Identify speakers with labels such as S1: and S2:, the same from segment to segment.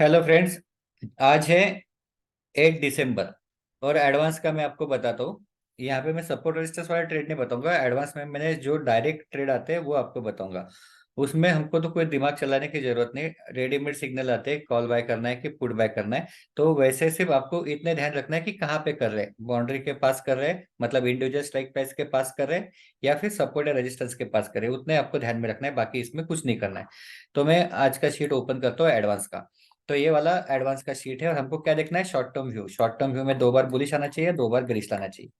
S1: Hello friends. आज है 8 दिसंबर और एडवांस का मैं आपको बताता हूँ। यहाँ पे मैं सपोर्ट रेजिस्टेंस वाला ट्रेड नहीं बताऊंगा। एडवांस में मैंने जो डायरेक्ट ट्रेड आते हैं वो आपको बताऊंगा। उसमें हमको तो कोई दिमाग चलाने की जरूरत नहीं। रेडीमेड सिग्नल आते हैं, कॉल बाय करना है कि पुट बाय करना है। तो वैसे सिर्फ आपको इतने ध्यान रखना है कि कहाँ पे कर रहे हैं, बाउंड्री के पास कर रहे हैं मतलब इंडिविजुअल स्ट्राइक प्राइस के पास कर रहे हैं या फिर सपोर्ट या रेजिस्टेंस के पास कर रहे हैं, उतने आपको ध्यान में रखना है, बाकी इसमें कुछ नहीं करना है। तो मैं आज का शीट ओपन करता हूँ एडवांस का। तो ये वाला एडवांस का शीट है और हमको क्या देखना है, short term view. Short term view में 2 बार बुलिश आना चाहिए, 2 बार गरिश लाना चाहिए।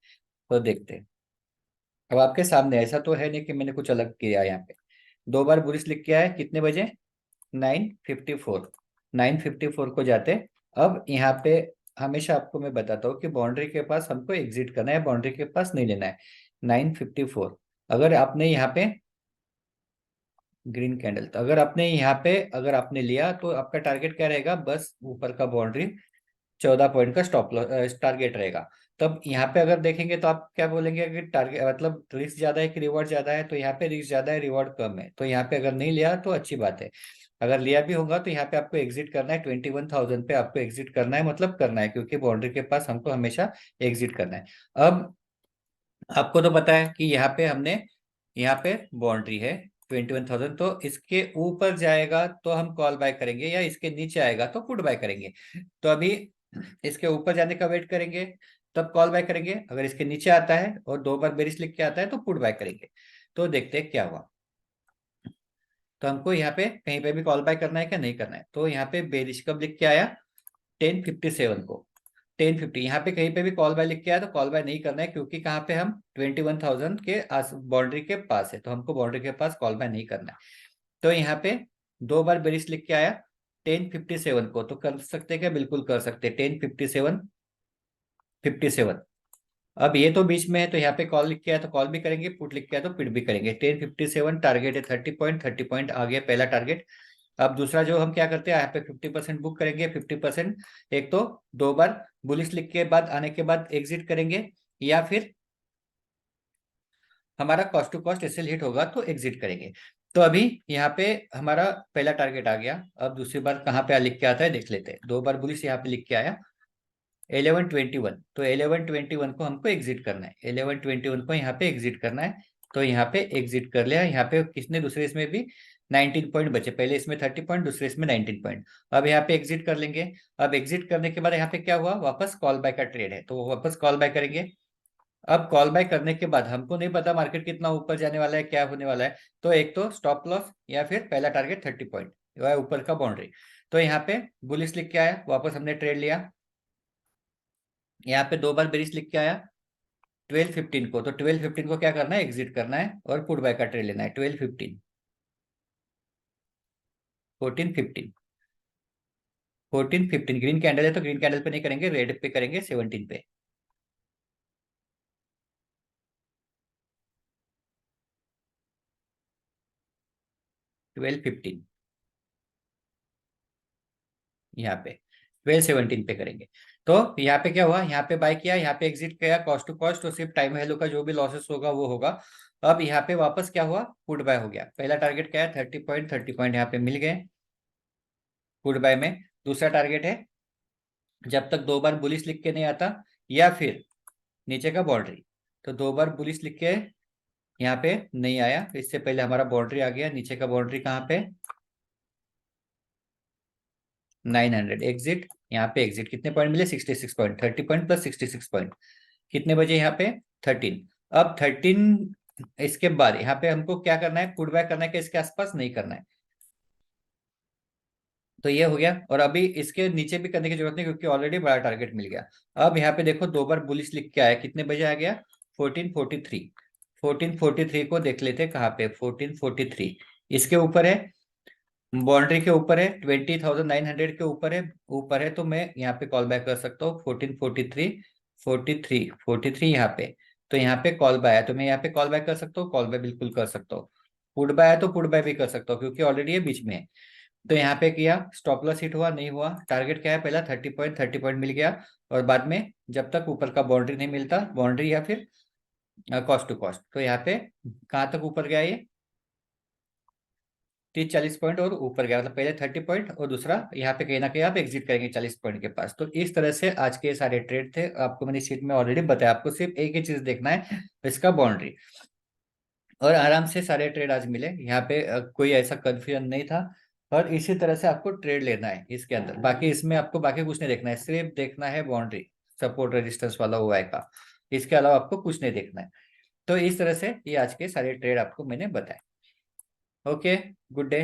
S1: तो देखते हैं। अब आपके सामने ऐसा तो है नहीं कि मैंने कुछ अलग किया है। यहाँ पे 2 बार बुलिश लिख के आया, कितने बजे? 9:54। 9:54 को जाते। अब यहाँ पे हमेशा आपको मैं बताता हूँ कि बाउंड्री के पास हमको एग्जिट करना है, बाउंड्री के पास नहीं लेना है। 9:54 अगर आपने यहाँ पे ग्रीन कैंडल, तो अगर आपने यहाँ पे अगर आपने लिया तो आपका टारगेट क्या रहेगा? बस ऊपर का बाउंड्री 14 पॉइंट का स्टॉप लॉस टारगेट रहेगा। तब यहाँ पे अगर देखेंगे तो आप क्या बोलेंगे कि टारगेट मतलब रिस्क ज्यादा है कि रिवॉर्ड ज्यादा है? तो यहाँ पे रिस्क ज्यादा है, रिवॉर्ड कम है। तो यहाँ पे अगर नहीं लिया तो अच्छी बात है। अगर लिया भी होगा तो यहाँ पे आपको एग्जिट करना है, 21,000 पे आपको एग्जिट करना है, मतलब करना है क्योंकि बाउंड्री के पास हमको हमेशा एग्जिट करना है। अब आपको तो पता है कि यहाँ पे हमने यहाँ पे बाउंड्री है 21,000, तो इसके ऊपर जाएगा तो हम कॉल बाय करेंगे या इसके नीचे आएगा तो पुट बाय करेंगे। तो अभी इसके ऊपर जाने का वेट करेंगे, तब कॉल बाय करेंगे। अगर इसके नीचे आता है और 2 बार बेरिश लिख के आता है तो पुट बाय करेंगे। तो देखते हैं क्या हुआ। तो हमको यहाँ पे कहीं पे भी कॉल बाय करना है क्या नहीं करना है? तो यहाँ पे बेरिश कब लिख के आया? 10:57 को। 10:50 यहाँ पे कहीं पे भी कॉल बाय लिख के आया तो कॉल बाय नहीं करना है क्योंकि कहाँ पे हम 21,000 के आस बाउंड्री के पास है, तो हमको बाउंड्री के पास कॉल बाय नहीं करना है। तो यहाँ पे 2 बार बेरिश लिख के आया 10:57 को, तो कर सकते हैं क्या? बिल्कुल कर सकते हैं। 10:57 57। अब ये तो बीच में है तो यहाँ पे कॉल लिख के आया तो कॉल भी करेंगे, पुट लिख के आया तो पुट भी करेंगे। 10:57 टारगेट है 30 पॉइंट, 30 पॉइंट आ गया पहला टारगेट। अब दूसरा जो हम क्या करते हैं, यहाँ पे 50% बुक करेंगे। 50% एक तो 2 बार बुलिश लिख के बाद आने के बाद एग्जिट करेंगे या फिर हमारा cost to cost SL hit होगा तो एग्जिट करेंगे। तो अभी यहाँ पे हमारा पहला टारगेट आ गया। अब दूसरी बार कहाँ पे लिख के आता है देख लेते हैं। 2 बार बुलिश यहाँ पे लिख के आया 11:21, तो 11:21 को हमको एग्जिट करना है। 11:21 को यहाँ पे एग्जिट करना है। तो यहाँ पे एग्जिट कर लिया। यहाँ पे किसने दूसरे इसमें भी 19 पॉइंट बचे, पहले इसमें 30 पॉइंट, दूसरे इसमें 19 पॉइंट। अब यहाँ पे एग्जिट कर लेंगे। अब एग्जिट करने के बाद यहाँ पे क्या हुआ, वापस कॉल बाय का ट्रेड है तो वापस कॉल बाय करेंगे। अब कॉल बाय करने के बाद हमको नहीं पता मार्केट कितना ऊपर जाने वाला है, क्या होने वाला है। तो एक तो स्टॉप लॉस या फिर पहला टारगेट 30 पॉइंट ऊपर का बाउंड्री। तो यहाँ पे बुलिश लिख के आया, वापस हमने ट्रेड लिया। यहाँ पे 2 बार बेरिश लिख के आया 12:15 को, तो 12:15 को क्या करना है, एग्जिट करना है और पुट बाय का ट्रेड लेना है। 12:15 14:15 14:15 ग्रीन कैंडल है तो ग्रीन कैंडल पे नहीं करेंगे, रेड पे करेंगे 17 पे। 12:15 यहाँ पे 12:17 पे करेंगे। तो यहाँ पे क्या हुआ, यहाँ पे बाय किया, यहाँ पे एग्जिट किया कॉस्ट टू कॉस्ट, तो सिर्फ टाइम वैल्यू का जो भी लॉसेस होगा वो होगा। अब यहाँ पे वापस क्या हुआ, पुट बाय हो गया। पहला टारगेट क्या है, 30 पॉइंट, 30 पॉइंट यहाँ पे मिल गए पुट बाय में। दूसरा टारगेट है जब तक 2 बार बुलिश लिख के नहीं आता या फिर नीचे का बाउंड्री। तो 2 बार बुलिश लिख के यहाँ पे नहीं आया, इससे पहले हमारा बाउंड्री आ गया। नीचे का बाउंड्री कहाँ पे, 900 एग्जिट। यहाँ पे एग्जिट कितने पॉइंट मिले, 66 पॉइंट। 30 पॉइंट प्लस 66 पॉइंट, कितने बजे यहाँ पे 13। अब 13 इसके बाद यहाँ पे हमको क्या करना है, पुट बैक करना है कि इसके आसपास नहीं करना है। तो ये हो गया और अभी इसके नीचे भी करने की जरूरत नहीं क्योंकि ऑलरेडी बड़ा टारगेट मिल गया। अब यहाँ पे देखो 2 बार बुलिश लिख के आया, कितने बजे आ गया, 14:43। 14:43 को देख लेते कहाँ पे, 14:43 इसके ऊपर है, बाउंड्री के ऊपर है, 20,900 के ऊपर है तो मैं यहाँ पे कॉल बैक कर सकता हूँ। 14:43 43 यहाँ पे। तो यहाँ पे कॉल बाय है तो मैं यहाँ पे कॉल बैक कर सकता हूँ, कॉल बाय बिल्कुल कर सकता हूँ। पुट बाय है तो पुट बाय भी कर सकता हूँ क्योंकि ऑलरेडी ये बीच में है। तो यहाँ पे किया, स्टॉप लॉस हिट हुआ नहीं हुआ, टारगेट क्या है पहला 30 पॉइंट, 30 पॉइंट मिल गया। और बाद में जब तक ऊपर का बाउंड्री नहीं मिलता, बाउंड्री या फिर कॉस्ट टू कॉस्ट, तो यहाँ पे कहाँ तक ऊपर गया ये, 30-40 पॉइंट और ऊपर गया, मतलब पहले 30 पॉइंट और दूसरा यहाँ पे कहीं ना कहीं आप एग्जिट करेंगे 40 पॉइंट के पास। तो इस तरह से आज के सारे ट्रेड थे, आपको मैंने शीट में ऑलरेडी बताया, आपको सिर्फ एक ही चीज देखना है, इसका बाउंड्री, और आराम से सारे ट्रेड आज मिले। यहाँ पे कोई ऐसा कंफ्यूजन नहीं था, और इसी तरह से आपको ट्रेड लेना है इसके अंदर। बाकी इसमें आपको बाकी कुछ नहीं देखना है, सिर्फ देखना है बाउंड्री, सपोर्ट रेजिस्टेंस वाला हुआ है का, इसके अलावा आपको कुछ नहीं देखना है। तो इस तरह से ये आज के सारे ट्रेड आपको मैंने बताए। Okay, good day.